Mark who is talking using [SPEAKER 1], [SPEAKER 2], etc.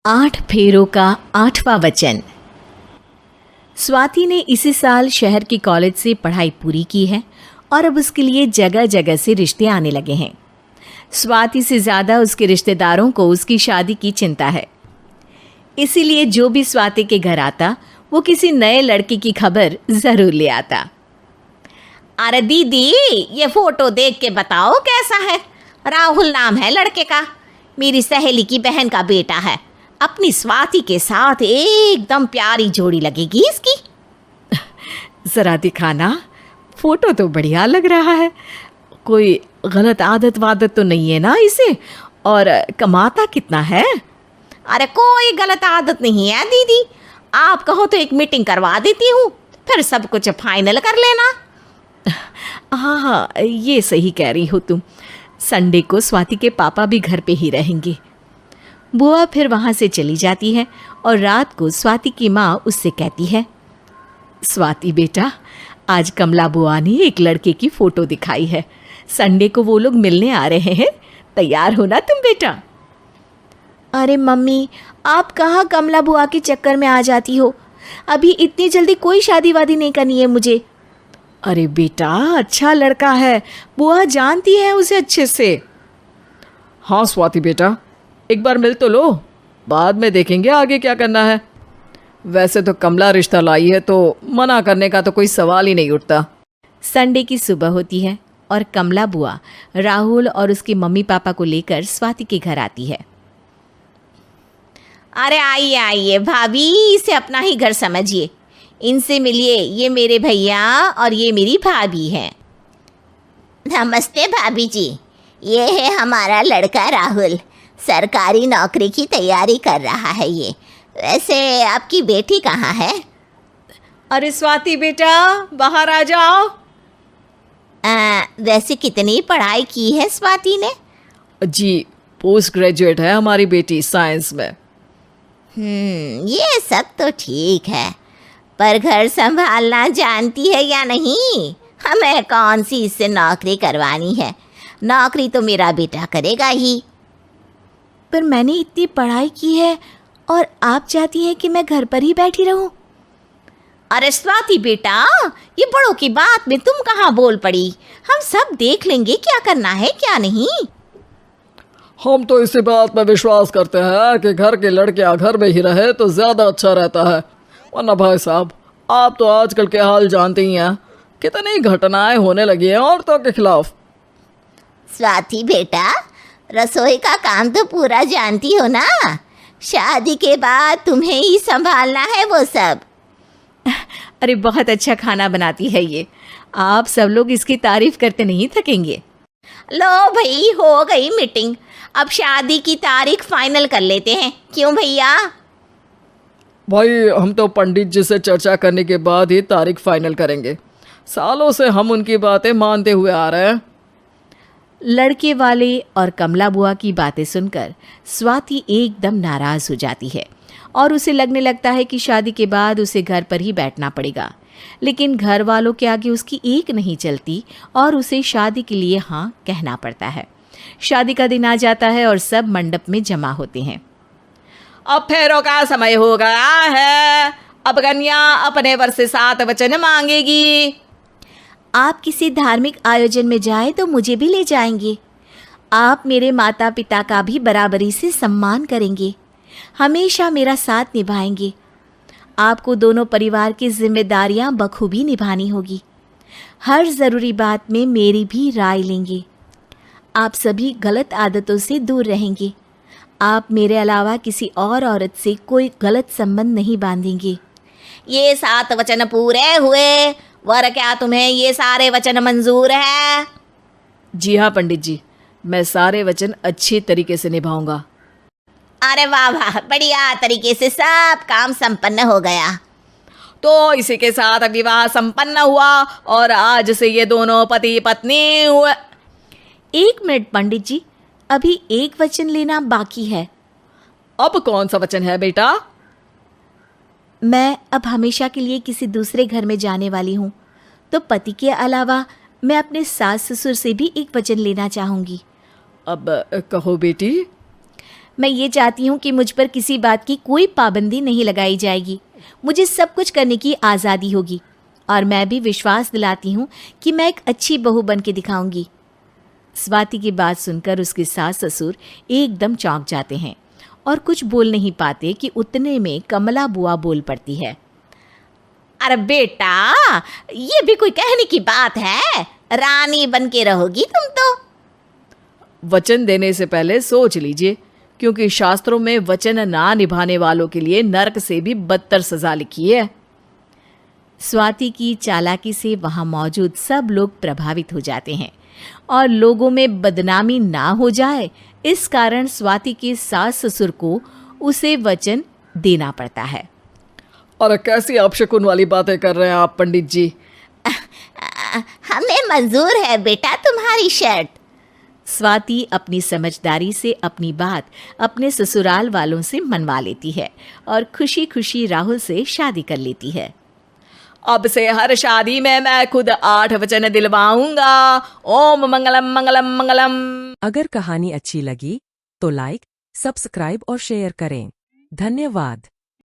[SPEAKER 1] 8 फेरों का 8वां वचन। स्वाति ने इसी साल शहर की कॉलेज से पढ़ाई पूरी की है और अब उसके लिए जगह जगह से रिश्ते आने लगे हैं। स्वाति से ज़्यादा उसके रिश्तेदारों को उसकी शादी की चिंता है, इसीलिए जो भी स्वाति के घर आता वो किसी नए लड़के की खबर ज़रूर ले आता।
[SPEAKER 2] अरे दीदी, ये फोटो देख के बताओ कैसा है। राहुल नाम है लड़के का, मेरी सहेली की बहन का बेटा है। अपनी स्वाति के साथ एकदम प्यारी जोड़ी लगेगी इसकी।
[SPEAKER 1] ज़रा दिखाना, फोटो तो बढ़िया लग रहा है। कोई गलत आदत वादत तो नहीं है ना इसे? और कमाता कितना है?
[SPEAKER 2] अरे कोई गलत आदत नहीं है दीदी, आप कहो तो एक मीटिंग करवा देती हूँ, फिर सब कुछ फाइनल कर लेना।
[SPEAKER 1] हाँ, ये सही कह रही हो तुम। संडे को स्वाति के पापा भी घर पे ही रहेंगे। बुआ फिर वहाँ से चली जाती है और रात को स्वाति की माँ उससे कहती है, स्वाति बेटा, आज कमला बुआ ने एक लड़के की फ़ोटो दिखाई है। संडे को वो लोग मिलने आ रहे हैं, तैयार हो ना तुम बेटा।
[SPEAKER 3] अरे मम्मी, आप कहाँ कमला बुआ के चक्कर में आ जाती हो? अभी इतनी जल्दी कोई शादी वादी नहीं करनी है मुझे।
[SPEAKER 1] अरे बेटा, अच्छा लड़का है, बुआ जानती है उसे अच्छे से।
[SPEAKER 4] हाँ स्वाति बेटा, एक बार मिल तो लो, बाद में देखेंगे आगे क्या करना है। वैसे तो कमला रिश्ता लाई है तो मना करने का तो कोई सवाल ही नहीं उठता।
[SPEAKER 1] संडे की सुबह होती है और कमला बुआ राहुल और उसके मम्मी पापा को लेकर स्वाति के घर आती है।
[SPEAKER 2] अरे आइए आइए भाभी, इसे अपना ही घर समझिए, इनसे मिलिए। ये मेरे भैया और ये मेरी भाभी हैं।
[SPEAKER 5] नमस्ते भाभी जी, ये है हमारा लड़का राहुल, सरकारी नौकरी की तैयारी कर रहा है ये। वैसे आपकी बेटी कहाँ है?
[SPEAKER 2] अरे स्वाति बेटा, बाहर आ जाओ।
[SPEAKER 5] वैसे कितनी पढ़ाई की है स्वाति ने?
[SPEAKER 4] जी, पोस्ट ग्रेजुएट है हमारी बेटी साइंस में।
[SPEAKER 5] ये सब तो ठीक है, पर घर संभालना जानती है या नहीं? हमें कौन सी इससे नौकरी करवानी है, नौकरी तो मेरा बेटा करेगा ही।
[SPEAKER 3] पर मैंने इतनी पढ़ाई की है और आप चाहती हैं कि मैं घर पर ही बैठी रहूं?
[SPEAKER 2] अरे स्वाति बेटा, ये बड़ों की बात में तुम कहाँ बोल पड़ी? हम सब देख लेंगे क्या करना है क्या नहीं।
[SPEAKER 4] हम तो इसी बात में विश्वास करते हैं कि घर के लड़कियां घर में ही रहे तो ज़्यादा अच्छा रहता है। वरना भाई साहब, आप तो आजकल के हाल जानते ही हैं, कितनी घटनाएं होने लगी हैं औरतों के खिलाफ।
[SPEAKER 5] स्वाति बेटा, रसोई का काम तो पूरा जानती हो ना? शादी के बाद तुम्हें ही संभालना है वो सब।
[SPEAKER 1] अरे बहुत अच्छा खाना बनाती है ये, आप सब लोग इसकी तारीफ करते नहीं थकेंगे।
[SPEAKER 2] लो भाई, हो गई मीटिंग, अब शादी की तारीख फाइनल कर लेते हैं, क्यों भैया?
[SPEAKER 4] भाई, हम तो पंडित जी से चर्चा करने के बाद ही तारीख फाइनल करेंगे। सालों से हम उनकी बातें मानते हुए आ रहे हैं।
[SPEAKER 1] लड़के वाले और कमला बुआ की बातें सुनकर स्वाति एकदम नाराज़ हो जाती है और उसे लगने लगता है कि शादी के बाद उसे घर पर ही बैठना पड़ेगा। लेकिन घर वालों के आगे उसकी एक नहीं चलती और उसे शादी के लिए हाँ कहना पड़ता है। शादी का दिन आ जाता है और सब मंडप में जमा होते हैं।
[SPEAKER 2] अब फेरों का समय हो गया है, अब कन्या अपने वर से 7 वचन मांगेगी।
[SPEAKER 3] आप किसी धार्मिक आयोजन में जाए तो मुझे भी ले जाएंगे। आप मेरे माता पिता का भी बराबरी से सम्मान करेंगे, हमेशा मेरा साथ निभाएंगे। आपको दोनों परिवार की जिम्मेदारियां बखूबी निभानी होगी। हर ज़रूरी बात में मेरी भी राय लेंगे। आप सभी गलत आदतों से दूर रहेंगे। आप मेरे अलावा किसी और औरत से कोई गलत संबंध नहीं बांधेंगे।
[SPEAKER 2] ये 7 वचन पूरे हुए, वर क्या तुम्हें ये सारे वचन मंजूर है?
[SPEAKER 4] जी हाँ पंडित जी, मैं सारे वचन अच्छी तरीके से निभाऊंगा।
[SPEAKER 5] अरे वाह वाह, बढ़िया तरीके से सब काम संपन्न हो गया।
[SPEAKER 2] तो इसी के साथ विवाह संपन्न हुआ और आज से ये दोनों पति पत्नी हुए।
[SPEAKER 3] 1 मिनट पंडित जी, अभी एक वचन लेना बाकी है।
[SPEAKER 4] अब कौन सा वचन है बेटा?
[SPEAKER 3] मैं अब हमेशा के लिए किसी दूसरे घर में जाने वाली हूँ, तो पति के अलावा मैं अपने सास ससुर से भी एक वचन लेना चाहूँगी।
[SPEAKER 4] अब कहो बेटी।
[SPEAKER 3] मैं ये चाहती हूँ कि मुझ पर किसी बात की कोई पाबंदी नहीं लगाई जाएगी। मुझे सब कुछ करने की आज़ादी होगी और मैं भी विश्वास दिलाती हूँ कि मैं एक अच्छी बहू बन के दिखाऊंगी। स्वाति की बात सुनकर उसके सास ससुर एकदम चौंक जाते हैं और कुछ बोल नहीं पाते कि उतने में कमला बुआ बोल पड़ती है।
[SPEAKER 2] अरे बेटा, ये भी कोई कहने की बात है? रानी बन के रहोगी तुम तो।
[SPEAKER 1] वचन देने से पहले सोच लीजिए, क्योंकि शास्त्रों में वचन ना निभाने वालों के लिए नरक से भी बदतर सजा लिखी है।
[SPEAKER 3] स्वाति की चालाकी से वहाँ मौजूद सब लोग प्रभावित हो जाते हैं और लोगों में बदनामी ना हो जाए, इस कारण स्वाति के सास ससुर को उसे वचन देना पड़ता है।
[SPEAKER 4] अरे कैसी अपशकुन वाली बातें कर रहे हैं आप पंडित जी।
[SPEAKER 5] हमें मंजूर है बेटा तुम्हारी शर्त।
[SPEAKER 3] स्वाति अपनी समझदारी से अपनी बात अपने ससुराल वालों से मनवा लेती है और खुशी खुशी राहुल से शादी कर लेती है।
[SPEAKER 1] अब से हर शादी में मैं खुद 8 वचन दिलवाऊंगा। ओम मंगलम मंगलम मंगलम।
[SPEAKER 6] अगर कहानी अच्छी लगी तो लाइक, सब्सक्राइब और शेयर करें। धन्यवाद।